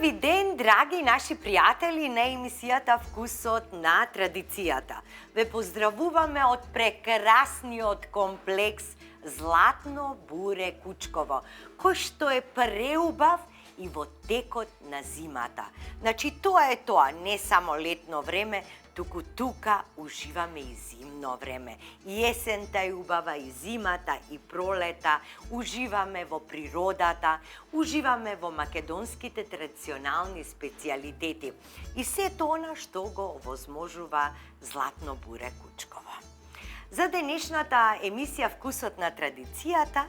Убави ден, драги наши пријатели на емисијата Вкусот на традицијата. Ве поздравуваме од прекрасниот комплекс Златно буре Кучково, кој што е преубав и во текот на зимата. Значи, тоа е тоа, не само летно време, туку тука уживаме и зимно време. И есента е убава, и зимата, и пролета, уживаме во природата, уживаме во македонските традиционални специјалитети и сето она што го овозможува Златно буре Кучково. За денешната емисија Вкусот на традицијата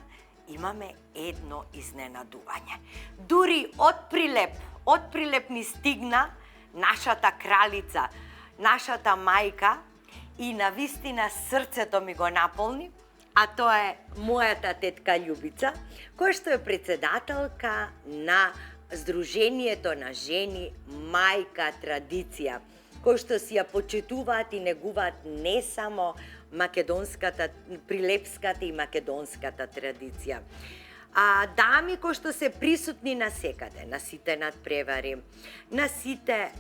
имаме едно изненадување. Дури од Прилеп ни стигна нашата кралица, нашата мајка, и навистина срцето ми го наполни, а тоа е мојата тетка Љубица, која што е председателка на Сдруженијето на жени Мајка Традиција, кои што си ја почитуваат и негуваат не само македонската, прилепската и македонската традиција. Дами кои што се присутни на секаде, на сите надпревари, на сите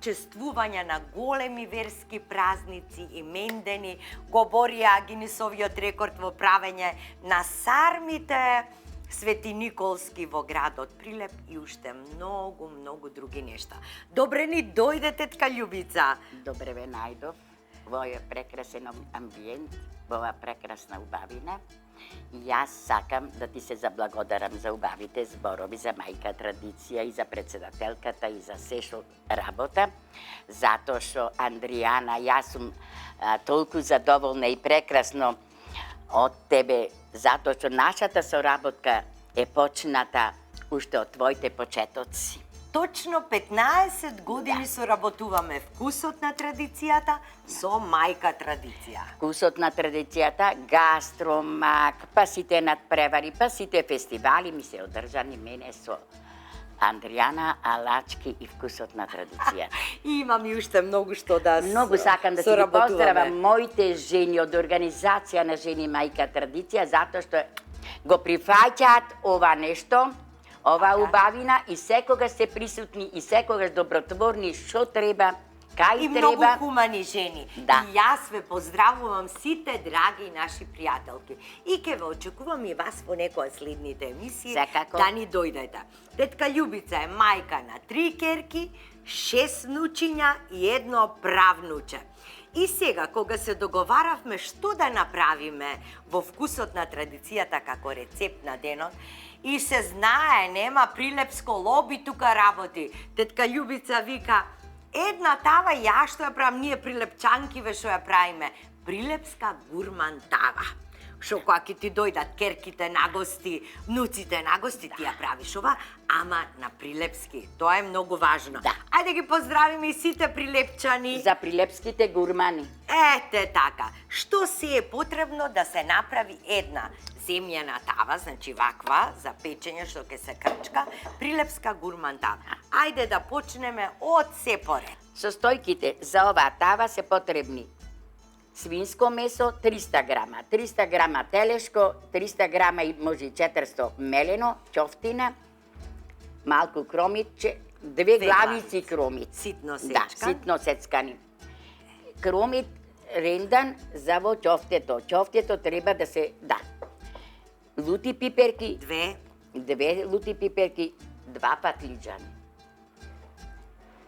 чествувања на големи верски празници и мендени, го борија Гинисовиот рекорд во правење на сармите Свети Николски во градот Прилеп и уште многу други нешта. Добре ни дојде, тетка Љубица. Добре ве најдов во овој прекрасен амбиент, во оваа прекрасна убавина. И јас сакам да ти се заблагодарам за убавите зборови за Мајка Традиција и за председателката и за се што работа, затоа што Андријана, јас сум толку задоволна и прекрасно од тебе, затоа што нашата соработка е почната уште од твоите почетоци. Точно 15 години соработуваме Вкусот на традицијата со Мајка Традиција. Вкусот на традицијата, гастромак, па сите надпревари, па сите фестивали ми се одржани мене со Андријана Алачки и Вкусот на традицијата. И имам и уште многу што да Многу сакам да ти ги поздравам моите жени од Организација на жени Мајка Традиција, затоа што го прифаќаат ова нешто, ова убавина и секогаш се присутни и секогаш добротворни што треба, кај и треба. многу хумани жени. Да. И јас ве поздравувам сите драги наши пријателки. И ке ве очекувам и вас во некоја следните емисии Секако. да ни дојдете. Тетка Љубица е мајка на 3 керки, 6 внучиња и 1 правнуче. И сега, кога се договаравме што да направиме во Вкусот на традицијата како рецепт на денот, и се знае, нема прилепско лоби тука работи, тетка Љубица вика: една тава, ја што ја правам, ние прилепчанки ве што ја правиме, прилепска гурман тава. Што кога ќе ти дојдат керките на гости, внуците на гости, ти ја правиш ова, ама на прилепски. Тоа е многу важно. Да. Ајде ги поздравиме и сите прилепчани. За прилепските гурмани. Ете така, што се е потребно да се направи една земјана тава, значи ваква, за печење што ќе се крчка, прилепска гурман тава. Ајде да почнеме од се поред. Состојките за оваа тава се потребни: свинско месо 300 грама, 300 грама телешко, 300 грама и може и 400 мелено, ќофтина, малку кромитче, 2 главици кромит. Ситно сечкан. Да, ситно сечкани. Кромит рендан за во ќофтето. Ќофтето треба да се, лути пиперки, 2 лути пиперки, 2 патлиџани.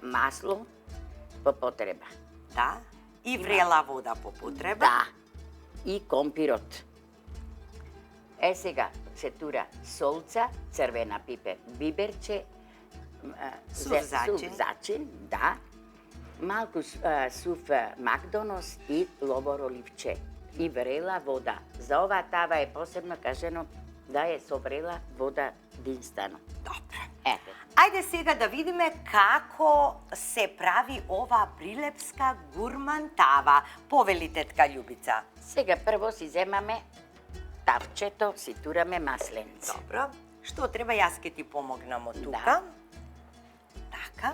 Масло по потреба. Да. И врела вода по потреба. Да. И компирот. Сега се тура солца, црвена пипер, биберче, Сув зачин. да. Малку сув макдонос и лобор оливче. И врела вода. За оваа тава е посебно кажено да е со врела вода динстано. Добро. Ете. Ајде сега да видиме како се прави ова прилепска гурман тава. Повели тетка Љубица. Сега прво си земаме тавчето, си тураме масленце. Добро. Што треба, јас ке ти помогнам од тука. Така.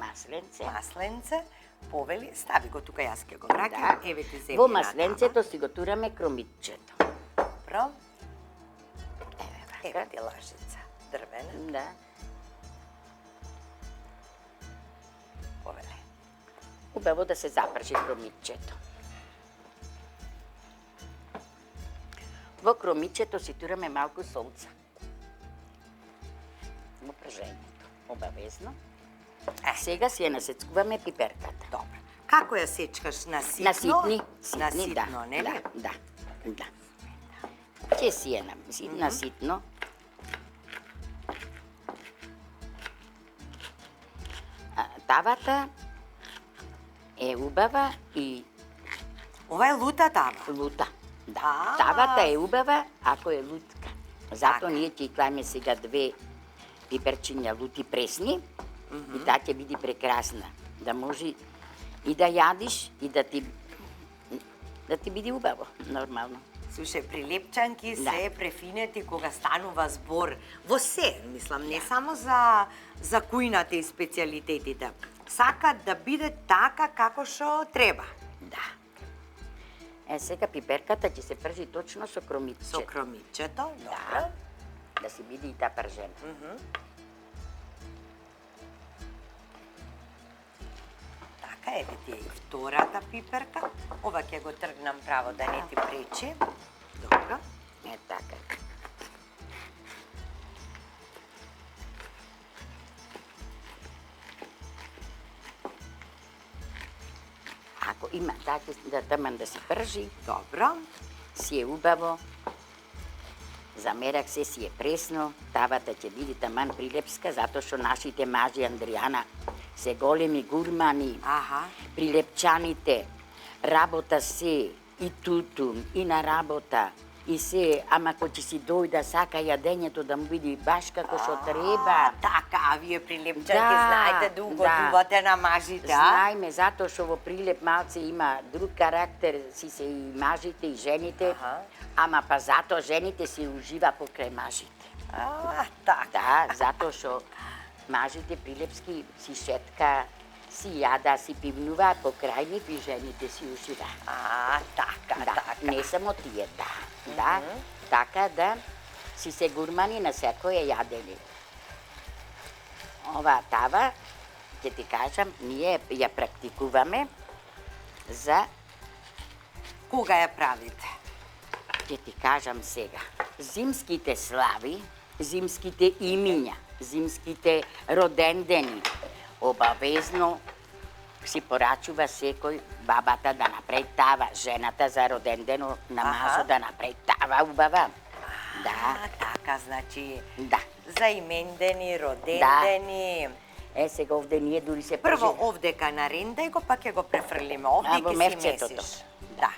Масленце. Повели, стави го тука, јас ке го враќам. Еве ти земјана Во масленцето си го тураме кромитчето. Добро. Еве ти лажица дрвена. Да. убаво да се запржи кромитчето. Во кромитчето си тураме малку солца. Во пражењето, обавезно. Сега си ја насецкуваме пиперката. Добро. Како ја сечкаш на ситно? На ситни, На ситни, ситно, нели? да. Ќе си ја на ситно. Тавата е убава и Ова е лута тава. лута. Да, тавата е убава ако е лутка. Зато Така. ние ќе кламе сега 2 пиперчиња лути пресни и таа ќе биде прекрасна. Да може и да јадиш и да ти биде убаво, нормално. Слушај, прилепчанки Да. се префинети кога станува збор во се, мислам, не само за кујната и специјалитетите. Сакат да биде така како што треба. Да. Сега пиперката ќе се пржи точно со кромитче. Со кромитчето, добро. Да си биде и таа пржена. Така, еве ти е и втората пиперка. Ова ќе го тргнам право да не ти пречи. Добро. Е така. Ако има така да таман да се пржи, Добро. си е убаво, за мерак се си е пресно, тавата ќе биде таман прилепска, затоа што нашите мажи Андријана се големи гурмани, Аха. прилепчаните, работа се, и тутум, и на работа, и се, ама кој ќе си дојда, сака јадењето да му биде баш како што треба. Така, а вие прилепчанки Да, знаете да угодувате на мажите, а? Знаеме, затоа што во прилеп малце има друг карактер, си се и мажите, и жените, Аха. ама па затоа жените си ужива покрај мажите. Така. Да, затоа што мажите прилепски си шетка, си јада, си пивнуваат покрај нив и жените си уживаат. Така, Да, така. не само тие, да, така да си се гурмани на секое јадење. Ова тава, ќе ти кажам, ние ја практикуваме за, Кога ја правите? ќе ти кажам сега, зимските слави, зимските имиња, зимските родендени, обавезно си порачува секој бабата да направи тава, жената за родендено на мажо да направи тава убава. Да, Така, значи, да. за имендени, родендени. Сега овде ние дури се Прво пржи. овдека нарендај го, па ќе го префрлиме овде и во ќе си мевчетото. месиш. Да.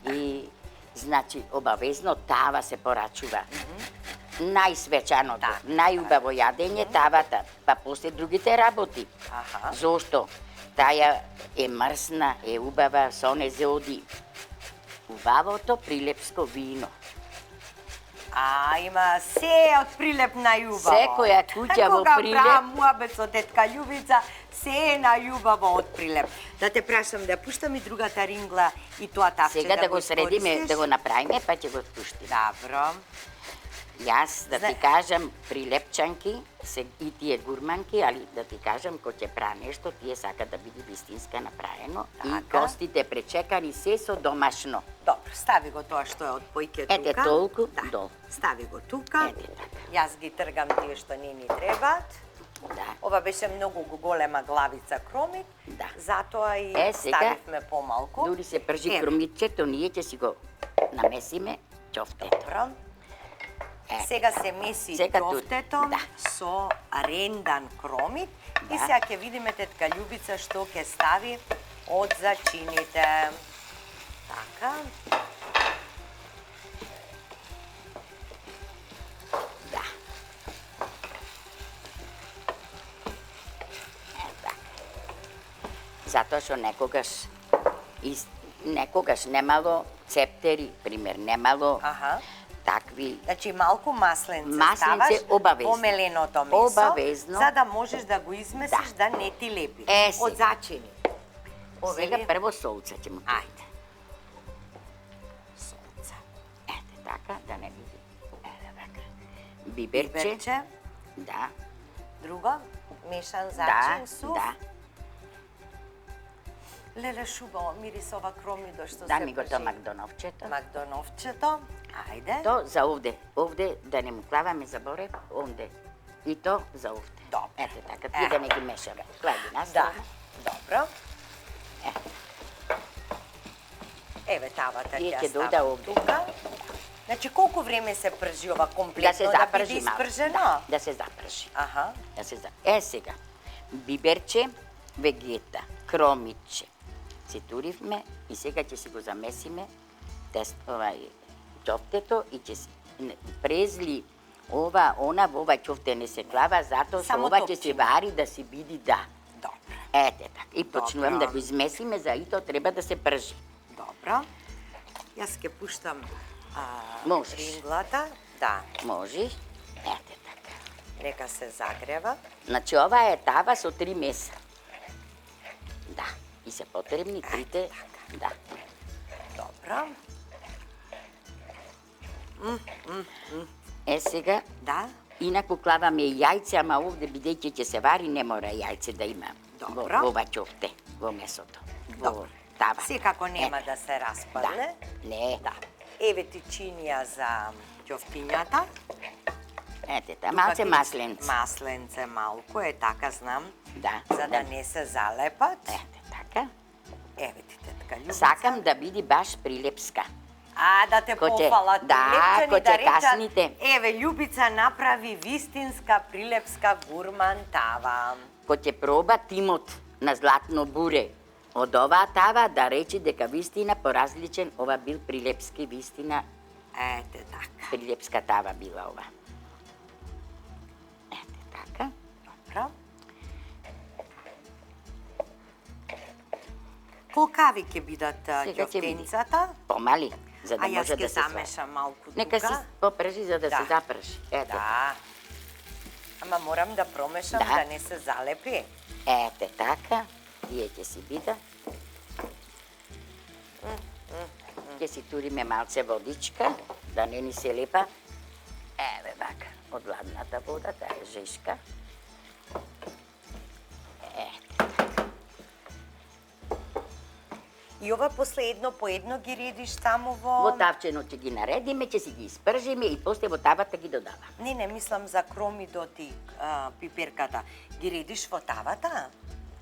И, значи, обавезно тава се порачува. Најсвечаното, Така. најубаво јадење тавата, па после другите работи. Аха. Зошто? Таја е мрсна, е убава, со не зеоди. Убавото прилепско вино. Има се од Прилеп најубаво. Секоја куќа во Кога Прилеп. правам муабет со тетка Љубица, се е најубаво од Прилеп. Да те прашам да пуштам и другата рингла и тоа тавче Сега да го искористиш? средиме, да го направиме, па ќе го пуштиме. Добро. Јас да ти кажам, прилепчанки, и тие гурманки, али да ти кажам, кој ќе прави нешто, тие сака да биде вистинска направено и Така. гостите пречекани се со домашно. Добро, стави го тоа што е од појке тука. Ете толку, Да. долу. Стави го тука. Ете така. Јас ги тргам тие што не ни требаат. Да. Ова беше многу голема главица кромит, Да. затоа и Сега, ставивме помалку. дури се пржи Еве. кромитчето, ние ќе си го намесиме ќофтето. Добро. Ете. Сега се меси Сега ќофтето да. со рендан кромит и Да. сега ќе видиме тетка Љубица што ќе стави од зачините. Така. Да. Така. Затоа што некогаш немало цептери, пример, немало Аха. такви. Значи малку масленце, Масленце ставаш обавезно. во меленото месо, Обавезно. за да можеш да го измесиш да не ти лепи. Сега. Од зачини. Сега прво солца ќе му Ајде. пуштим. Солца. Ете така, да не види. Ете така. Биберче. Биберче. Да. Друго, мешан Да, зачин, суп. да. Леле, шубаво, мириса ова кромидо што Да се ми го пржи. то Макдоновчето. Макдоновчето. Ајде. То за овде. Овде, да не му клаваме заборев, овде. И то за овде. Добро. Ете така, тие да не ги мешаме. Клади Да, настрана. добро. Еве тавата Тие ќе ќе ја ставам дојде овде. тука. Значи, колку време се пржи ова комплетно Да се биде запржи малку. испржено? Да се запржи. Аха. Да се сега, биберче, вегета, кромиче. Си туривме и сега ќе си го замесиме ќофтето и ќе си презли ова, она, во ова ќофте не се клава, затоа што Само ова ќе се топчиме. вари да си биди Добро. Ете така. И почнувам Добро. да го измесиме, за и то треба да се пржи. Добро. Јас ќе пуштам Можеш. ринглата. Да, Можеш? Ете така. нека се загрева. Значи ова е тава со 3 меса. Да. И се потребни трите. Да. Добро. Сега, Да. инаку клаваме и јајце, ама овде бидејќи ќе се вари, не мора јајце да има Добро. во ова ќофте, во месото. Добро. Во тава. Секако нема да се распадне. Да. Не. Да. Еве ти чинија за ќофтињата. Ете, та малце масленце. Масленце малку, е така знам. Да. За да не се залепат. Ете, така. Еве ти тетка Љубица. Сакам да биде баш прилепска. Да те Ко ќе- пофалат да, прилепчани, ко ќе речат, касните. еве Љубица направи вистинска прилепска гурман тава. Ко ќе проба тимот на златно буре од оваа тава, да рече дека вистина поразличен ова бил прилепски вистина, Ете така. прилепска тава била ова. Ете така. Добро. Колкави ќе бидат Сега ќе види. ќофтенцата? Помали, за да А јас може ќе да се свари. замешам малку Нека си тука. попржи за да Да. се запржи. Ете. Да. Ама морам да промешам Да. да не се залепи. Ете така. Тие ќе си бида. Ќе си туриме малце водичка, да не ни се лепа. Еве вака, од ладната вода, таа е жешка. И ова после едно по едно ги редиш само во... Во тавчено ќе ги наредиме, ќе си ги испржиме и после во тавата ги додава. Не, мислам за кромидот и пиперката. Ги редиш во тавата?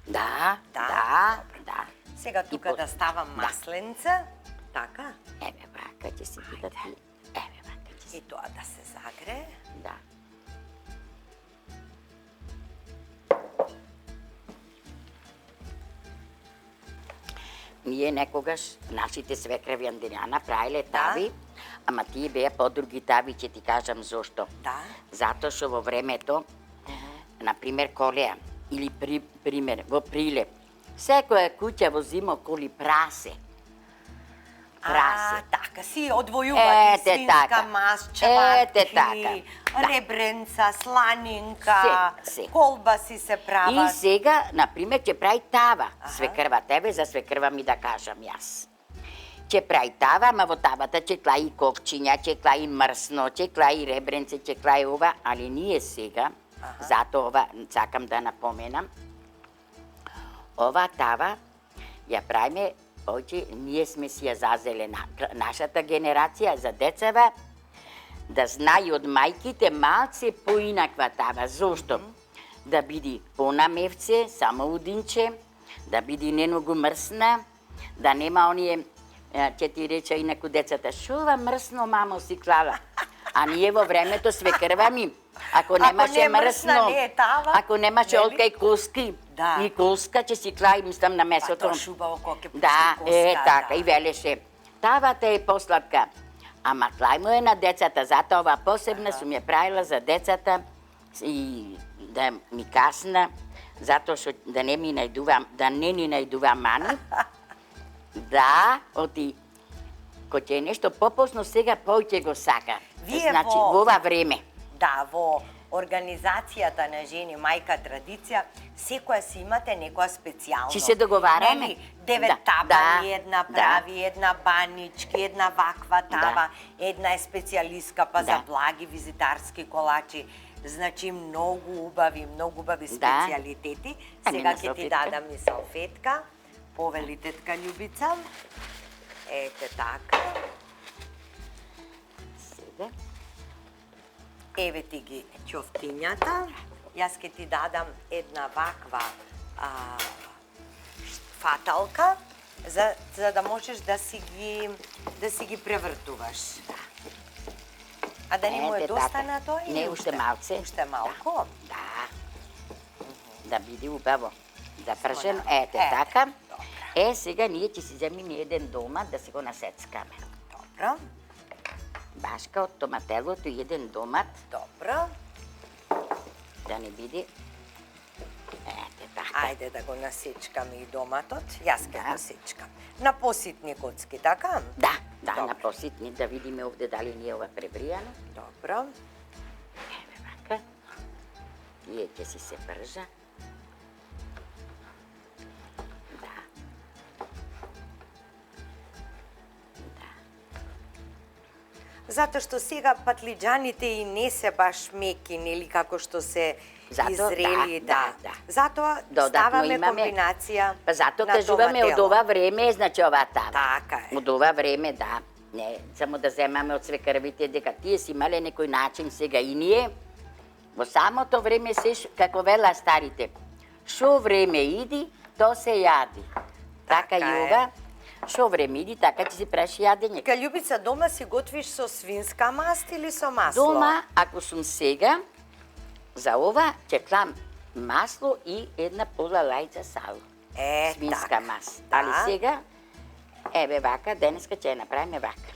Да, Да, да, да. Сега тука по- да ставам да. масленце. Така. Еве вака ќе си бидат и... Еве вака ќе си... И тоа да се загре. Да. Ние некогаш, нашите свекреви Андријана правиле тави, ама тие беа подруги тави, ќе ти кажам зошто. Да. Затоа што во времето, например, Колеа, или пример, во Прилеп, секоја куќа во зимо коли прасе. Прасе. Така, си одвојувате Ете свинска така. мас, Ете чевапки, така. Да. ребренца, сланинка, Се. колбаси се И прават. сега, например, ќе прави тава. Свекрва тебе, за свекрва ми да кажам јас. Ќе прави тава, ама во тавата ќе клаи ковчиња, ќе клаи мрсно, ќе клаи ребренце, ќе клаи ова, али ние сега, затоа ова сакам да напоменам, ова тава ја правиме, оќе ние сме си ја зазеле нашата генерација за децава, да знаи од мајките малце поинаква тава. Зошто? Да биди понамевце, само удинче, да биди неногу мрсна, да нема оние, ќе ти рече инаку децата, шо ова мрсно мамо си клала? А ние во времето свекрва ми, ако немаше не мрсна, мрсно, не е тава, ако немаше нели? олка и коски, Да. и коска ќе си клаи, мислам, на Па месото. тоа шубаво коке пусти Да, коска. е така, да. и велеше, тавата е посладка, ама клајмо е на децата, затоа ова посебна сум ја правила за децата и да ми касна, затоа што да не ни најдува мани. Да, оти, кој ќе е нешто попосно, сега поќе го сака. Вие Значи, во- во ова време. Да, во Организацијата на жени мајка традиција, секоја си имате некоја специјално. Ќе се договараме. Нели, 9 Да, табани, да, една да. прави, една банички, една ваква тава, една е специјалистка па за Да. благи визитарски колачи. Значи многу убави Да. специјалитети. Ами Сега на ќе ти салфетка. дадам и салфетка. Повели тетка Љубица. Ете така. Сега. Еве ти ги ќофтињата. Јас ќе ти дадам една ваква фаталка за да можеш да си ги превртуваш. А да не му е доста на тој? Не, уште малце. Уште малко? Да. Да биде убаво. Да пржем, ете Ете, така. добро. Сега ние ќе си земиме еден домат да си го насецкаме. Добро. Башка од томателото и еден домат, Добро. да не биде. Ете така. Ајде да го насечкаме и доматот. Јас ќе Да. го сечкам. На поситни коцки, така? Да, Добро. на поситни, да видиме овде дали ни е ова пребријано. Добро. Еве вака. Тие ќе си се пржа. Да. Да. Затоа што сега патлиџаните и не се баш меки, нели како што се изрели, да. Затоа Додатно ставаме имаме- комбинација Па зато на кажуваме од томатело. ова време, значи ова тава. Така е. Од ова време, да. Не, само да земаме од свекрвите дека тие си имале некој начин сега и ние. Во самото време се, како вела старите, шо време иди, то се јади. Така и Така е. ова, шо време иди, така ти си правиш јадење. Ка Љубица, дома си готвиш со свинска маст или со масло? Дома, ако сум сега, за ова ќе клам масло и една пола лајца сало. Свинска така. мас. Да. Али сега, еве вака, денеска ќе ја направиме вака.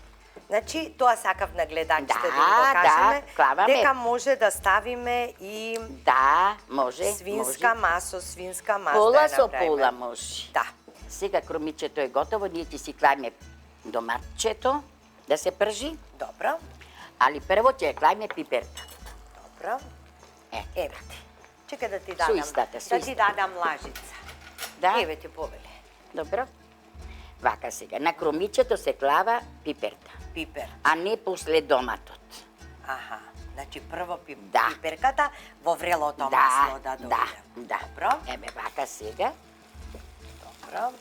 Значи, тоа сакав на гледачите да им Да, го кажеме, клаваме. дека може да ставиме и Да, може. свинска може. масо, свинска маст Пола да ја со направиме. пола може. Да. Сега кромичето е готово, ние ќе си клајме доматчето да се пржи, Добро, али прво ќе ја клајме пиперта. добро. Еве ти. Чекај да ти Со дадам, истата, со да ти истата. дадам лажица. Да? Еве ти повеле. Добро. Вака сега, на кромичето се клава пиперта, Пипер. а не после доматот. Аха. Значи прво Да. пиперката во врелото масло да дојде. да. Добро, Еве вака сега. добро.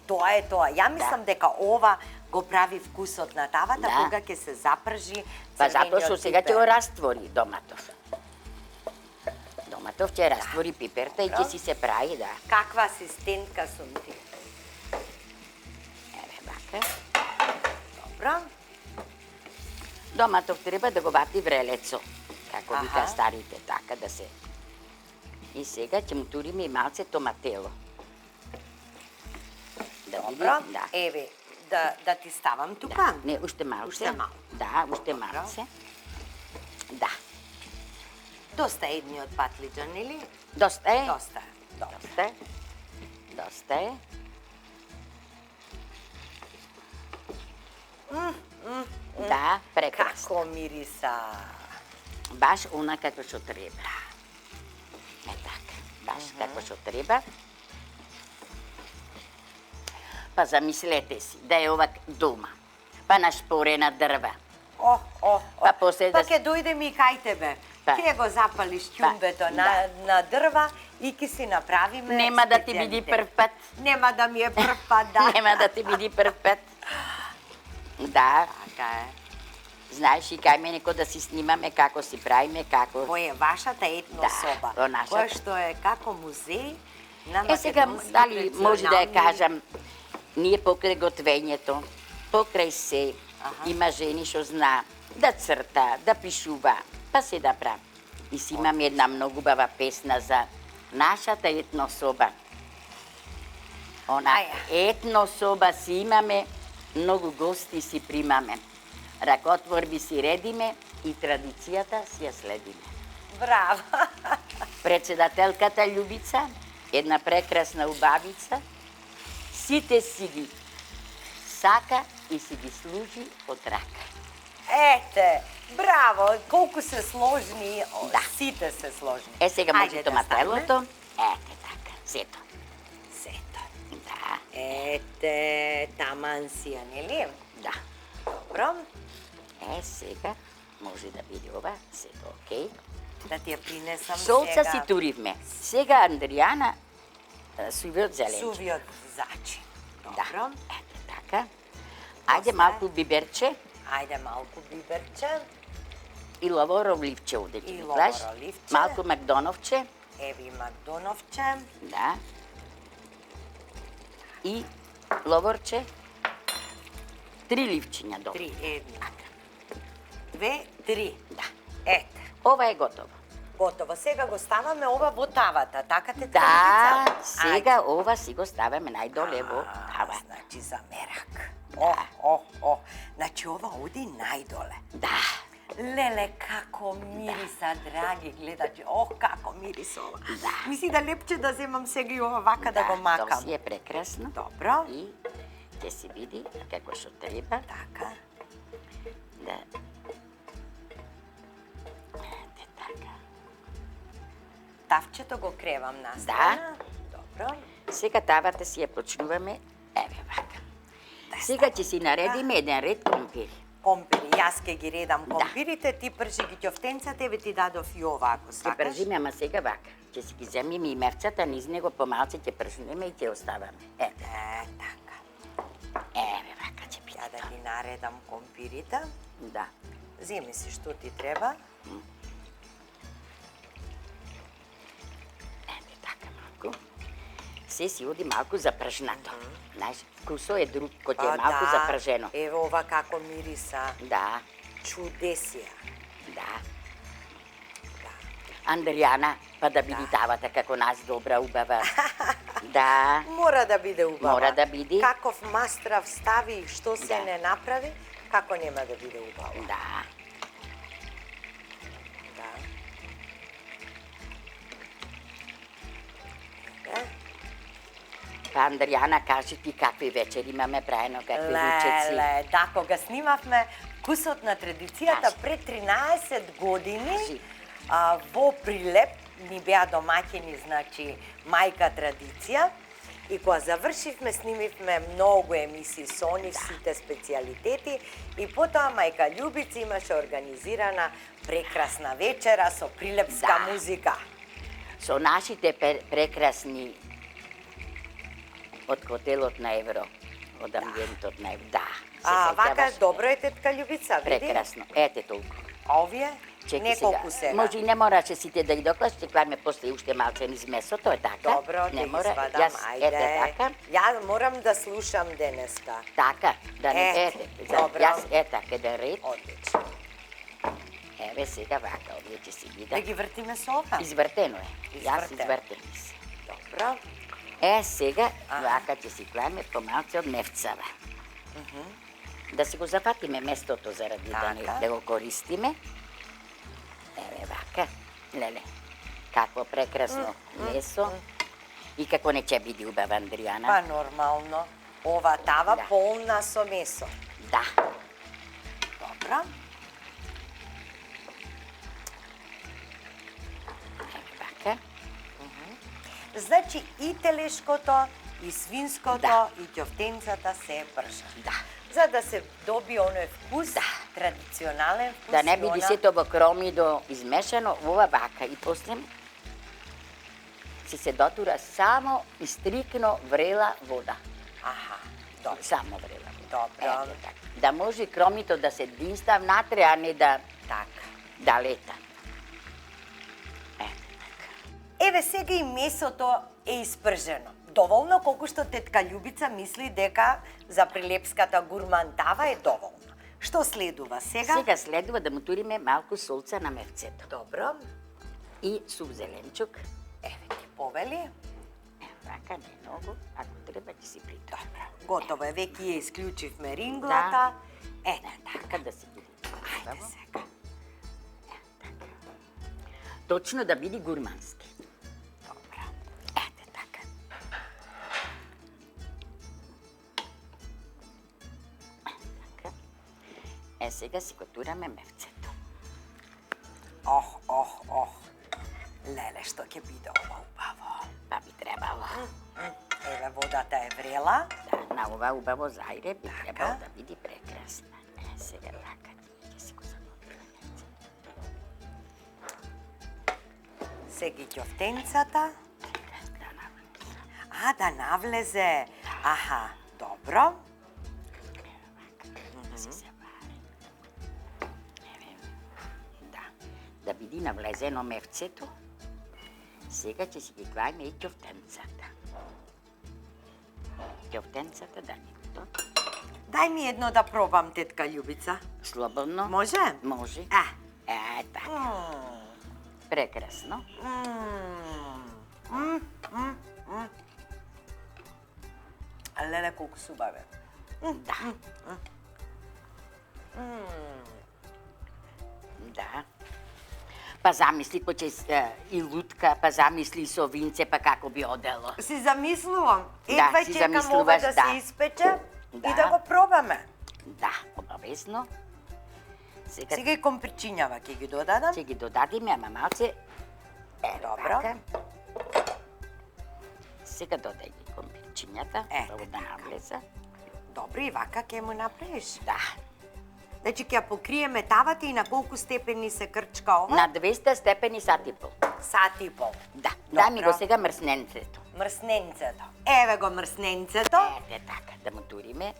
Тоа е тоа. Ја мислам дека ова го прави вкусот на тавата Да. кога ќе се запржи Па затоа што црвениот сега ќе пипер. го раствори доматов. Доматов ќе раствори пиперта и ќе си се прави, да. Каква асистентка сум ти. Еве вака. Добро. Доматов треба да го бати врелецо, како Аха. вика старите, така да се. И сега ќе му туриме и малце томатело. Да види, Добро. да. Еве, да ти ставам тука. Не, уште малце. Уште малку. Да, уште Добро. малце. Да. Доста едниот патлиџан, или? Доста е? Доста е. Добро. Доста е. Доста е. Да, прекрасно. Како мириса. Баш она како што треба. Е така, баш како што треба. Па замислете си, да е ова дома, па нашпорена дрва. Па после Па да... ќе дојдем и кај тебе. Па. Ќе го запалиш ќумбето на дрва и ќе си направиме Нема да ти биди специјалитет. прв пат. Нема да ми е прв пат, да. Нема да ти биди прв пат. Да, Така е. знаеш и кај мене да си снимаме како си правиме, како... Кој е вашата етно Да, соба? во нашата. Која што е како музеј на Е, сега, македонски дали може да ја традиционални- кажам, ние покрај готвењето, покрај се, Аха. има жени што зна да црта, да пишува, па се да прави. И си имаме една многу убава песна за нашата етно соба. Она етно соба си имаме, многу гости си примаме. Ракотворби си редиме и традицијата си ја следиме. Браво. Председателката Љубица, една прекрасна убавица, сите си ги сака и си ги служи од рака. Ете, браво, колку се сложни, Да. сите се сложни. Е, сега може Ајде да томателото. Ете така, сето. Сето. Да, Ете, таман си ја, нели? да. Добро. Е, сега може да биде ова, сето окей. Да ти ја принесам Солца сега. си туривме. Сега Андријана сувиот зеленче. Сувиот зачин. Да. Добро. Ете така. Ајде После? малку биберче Ајде малку биберче. и ловоров ливче овде ќе И ги клаш. ловоро ливче. Малку макдоновче. Еви Макдоновче. Да. И ловорче. 3 ливчиња долу. 3, 1, 2, 3. Да. Ете, Ова е готово. готово. Сега го ставаме ова во тавата, така те Да, Ајде. сега ова си го ставаме најдоле во тава. Значи за мерак. О. Значи ова оди најдоле. Да. Леле, како мириса, драги гледачи. Како мирис ова. Да. Мисли да лепче да земам сега и ова вака да го Тоа макам. си е прекрасно. Добро. И ќе се види како што треба. Така. Да. Ете така. Тавчето го кревам настрана. Добро. Сега тавата си ја почнуваме, еве вака. Сега ќе си наредиме еден ред компири. Компири, јас ке ги редам компирите, ти пржи ги ќофтенцата, еве ти дадов и ова ако Ќе сакаш. пржиме, ама сега вака. Ќе си ги земиме и мевцата, низ него помалце ќе пржнеме и ќе оставаме. Ете. Така. Еве вака ќе биде. Ја да ги наредам компирите. Да. Земи си што ти треба. Ете така малку. Се си оди малку запржнато. Знаеш, вкусо е друг, кој ти е малку запржено. Еве ова како мириса. Да, Чудесија. да. Андријана, па да биде тавата како нас добра, убава. Да. Мора да биде убава. Мора да биде. Каков мастрав стави, што се Да. не направи, како нема да биде убава. Да. Да. Е, Па Андријана, кажи ти какви вечери имаме праено, какви ручеци. Леле, да, кога снимавме Вкусот на традицијата Кажи. пред 13 години, Кажи. во Прилеп ни беа домаќини, значи, мајка традиција. И кога завршивме, снимивме многу емисии со нив, сите специјалитети. И потоа мајка Љубица имаше организирана прекрасна вечера со прилепска Да. музика. Со нашите прекрасни од хотелот на Евро, од амбиентот на Евро. Да. се Вака сеќаваш? добро е тетка Љубица, види? Прекрасно. Ете толку. А овие? Чекај Неколку сега. Може и не мораше сите да ги доклаш, ќе кламе после уште малце низ месото, е така? Добро, не да ги мора. свадам, Јас, ајде. ете така. Ја морам да слушам денеска. Така, да не Ете, ете. добро. Јас ета еден ред. Одлично. Еве сега вака, овие ќе си Да видат. ги вртиме со ова? Извртено е. Јас Извртено. извртени се. Добро. Сега Аха. вака ќе си кламе помалце од мевцава. Да си го зафатиме местото заради Така. да го користиме. Еве вака. Леле, какво прекрасно месо. И како не ќе биде убава Андријана. Па нормално. Ова тава Да. полна со месо. Да. Добро. Еве вака. Значи и телешкото, и свинското, Да. и ќофтенцата се пржат. Да. За да се доби оној вкус, Да. традиционален вкус. Да не и биде она- сето во кромидо измешано, ова вака. И после си се дотура само и стрикно врела вода. Аха, добро. Само врела вода. Добро. Ето така. Да може кромито да се динста внатре, а не да Така. лета. Еве сега и месото е испржено. Доволно колку што тетка Љубица мисли дека за прилепската гурмантава е доволно. Што следува сега? Сега следува да му туриме малку солца на мевцето. Добро. И сув зеленчук. Еве ти повели. Така, не многу, ако треба ќе си притоа. Готово е, веќе ја исклучивме ринглата. Ете Така да си биде. Ајде сега. Точно да биде гурмански. Добро. Ете така. Така. Сега си го тураме мевцето. Ох. Леле, што ќе биде ова убаво. Па би требало. Еве водата е врела. Да, на ова убаво зајре би Така. требало да биде прекрасна. Сега така ќе си го замотриме. Сега и ќофтенцата. Да навлезе. Аха, добро. Да се завари. Да види навлезено мевцето. Сега ќе си ги клајме и ќофтенцата. Ќофтенцата да ни то. Дај ми едно да пробам, тетка Љубица. Слободно. Може? Може. Така. Прекрасно. Леле, колку су убаве. Да. Да. Па замисли кој ќе и лутка, па замисли со винце, па како би одело. Си замислувам. Да, Едва си чекам ова замислуваш, да да. се испече и Да. да го пробаме. Да, обавезно. Сега и компирчињава ќе ги додадам. Ќе ги додадиме, ама малце. Добро. Така. Сега додај ги компирчињата, прво да навлеза. Добро, и вака ќе му направиш. Да. Значи ќе ја покриеме тавата и на колку степени се крчка ова? На 200 степени сат и пол. Сат и пол. Да. Добро. Дај ми го сега мрсненцето. Мрсненцето. Еве го мрсненцето. Така, да му туриме.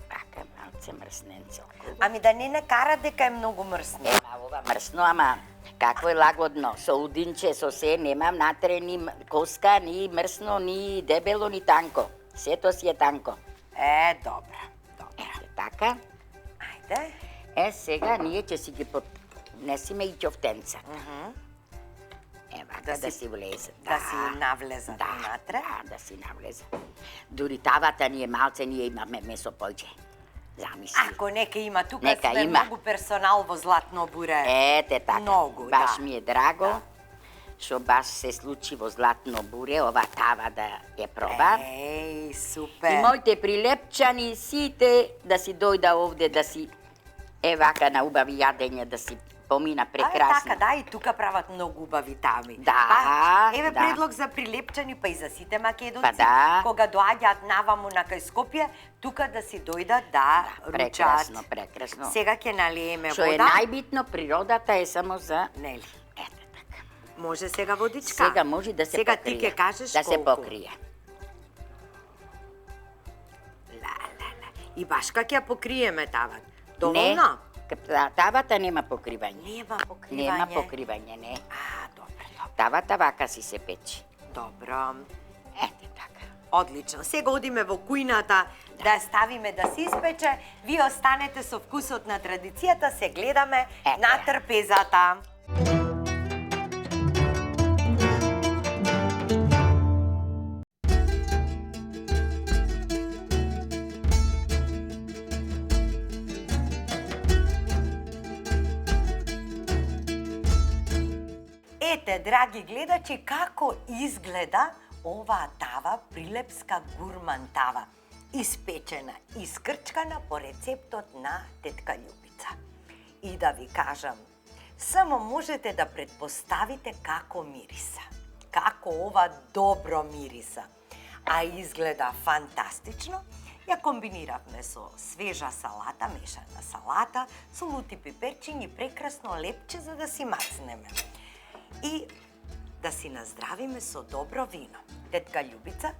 Така, малце мрсненце околу. Ами да не кара дека е многу мрсно. Ова мрсно, ама како е лагодно. Со удинче, со се, немам натре ни коска, ни мрсно, ни дебело, ни танко. Сето си е танко. Добро. Така. Ајде. Сега ние ќе си ги поднесиме и ќофтенцата. Вака да си влезат. Да си навлезат внатре. Да си навлезат. Дури тавата ние малце, ние имаме месо појче. Замисли. Ако нека има, тука Нека сме има. многу персонал во Златно буре. Така. Многу, баш да. ми е драго. Што баш се случи во Златно буре, ова тава да ја проба. Супер. И моите прилепчани сите да си дојда овде, да си вака на убави јадење, да си помина прекрасно. Така, да, и тука прават многу убави тами. Да, Еве да. предлог за прилепчани, па и за сите македонци. Па да. Кога доаѓаат наваму на кај Скопје, тука да си дојдат да ручаат. Прекрасно. Сега ќе налиеме Што е вода. најбитно, природата е само за... Нели. Така. Може сега водичка? Сега може да се сега покрие. Сега ти ќе кажеш да колку. се покрие. И баш ќе ја покриеме тавата. Доволно? Не, тавата нема покривање. Нема покривање. Нема покривање, не. Добро. Тавата вака си се печи. Добро. Така. Одлично. Сега одиме во кујната да ја ставиме да се испече. Вие останете со вкусот на традицијата, се гледаме на трпезата. Ете, драги гледачи, како изгледа оваа тава, прилепска гурман тава, испечена, искрчкана по рецептот на тетка Љубица. И да ви кажам, само можете да предпоставите како мириса, како ова добро мириса, а изгледа фантастично. Ја комбиниравме со свежа салата, мешана салата, со лути пиперчиња и прекрасно лепче за да си мацнеме. И да си наздравиме со добро вино. Тетка Љубица,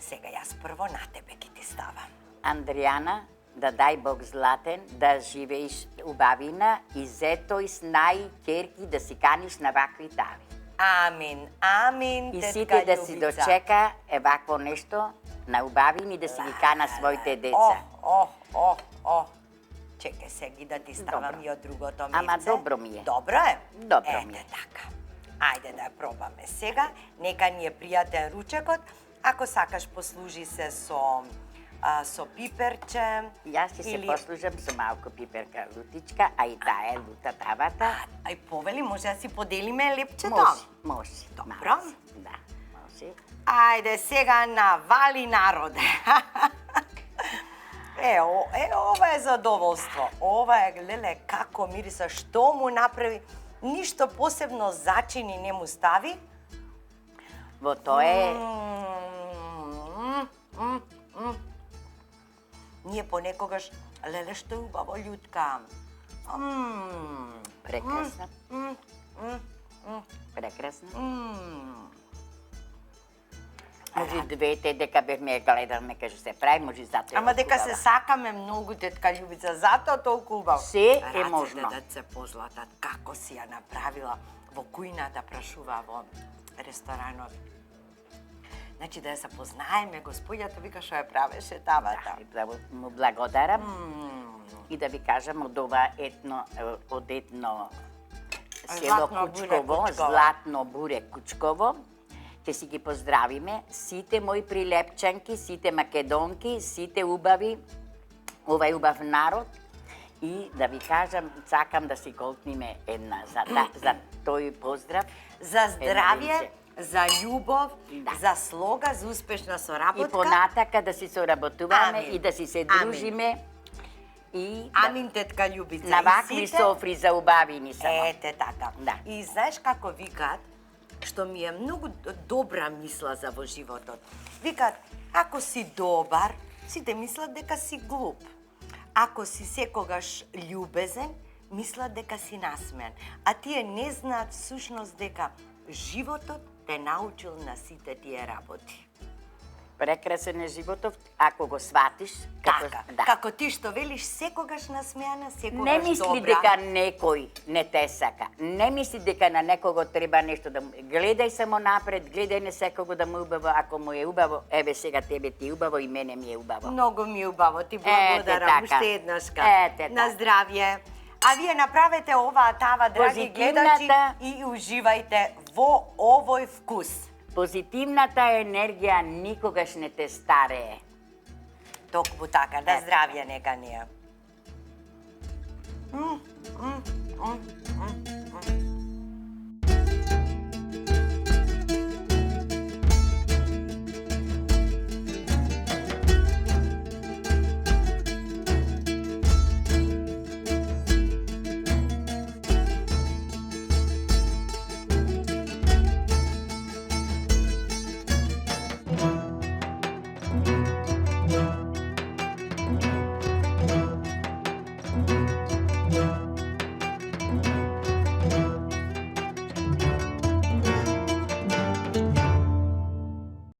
сега јас прво на тебе ќе ти ставам. Андријана, да дај Бог златен, да живееш убавина и зетој снај ќерки да си каниш на вакви тави. Амин, амин, И тетка сите Љубица. да си дочека вакво нешто на убавини да си ги кана своите деца. Чекај сега да ти ставам Добро. и од другото мевце. Ама добро ми е. Добро е? Добро ми е. Така. Ајде да ја пробаме сега. Нека ни е пријатен ручекот. Ако сакаш, послужи се со пиперче. Јас ќе се послужам со малку пиперка лутичка, а и таа е лута тавата. Ај повели, може да си поделиме лепчето? Може. Добро. Да, може. Ајде сега навали народе. Ова е задоволство. Ова е, леле, како мириса, што му направи. Ништо посебно зачини не му стави. Во тоа е... Ние понекогаш, леле, што е убаво љутка. Прекрасно. Прекрасно. Може двете дека бевме гледаме како се прави, може затоа. Ама дека се сакаме многу, тетка Љубица, затоа толку убаво. Се е можно. Рацете да се позлатат, како си ја направила во кујната, прашува во ресторанот. Значи да ја се познаеме, господјата вика што ја правеше тавата. Да му благодарам. И да ви кажам од ова од едно село Кучково, Златно буре Кучково, ќе си ги поздравиме сите мои прилепчанки, сите македонки, сите убави, овај убав народ. И да ви кажам, сакам да си голтниме една за тој поздрав. За здравје, за љубов, за слога, за успешна соработка. И понатака да си соработуваме и да си се дружиме. Амин, тетка Љубица. На вакви софри за убавини само. Ете така. Да. И знаеш како викаат, што ми е многу добра мисла за во животот. Викаат, ако си добар, сите мислат дека си глуп. Ако си секогаш љубезен, мислат дека си насмеан. А тие не знаат всушност дека животот те научил на сите тие работи. Прекрасен е животот, ако го сватиш. Како ти што велиш, секогаш насмеана, секогаш добра. Не мисли дека некој не те сака. Не мисли дека на некого треба нешто да му... Гледај само напред, гледај на секого да му убаво, ако му е убаво, еве сега тебе ти е убаво и мене ми е убаво. Многу ми е убаво, ти благодарам, уште еднашка. На здравје. А вие направете оваа тава, драги гледачи, и уживајте во овој вкус. Позитивната енергија никогаш не те старее. Токму така, да здравје нека ни е.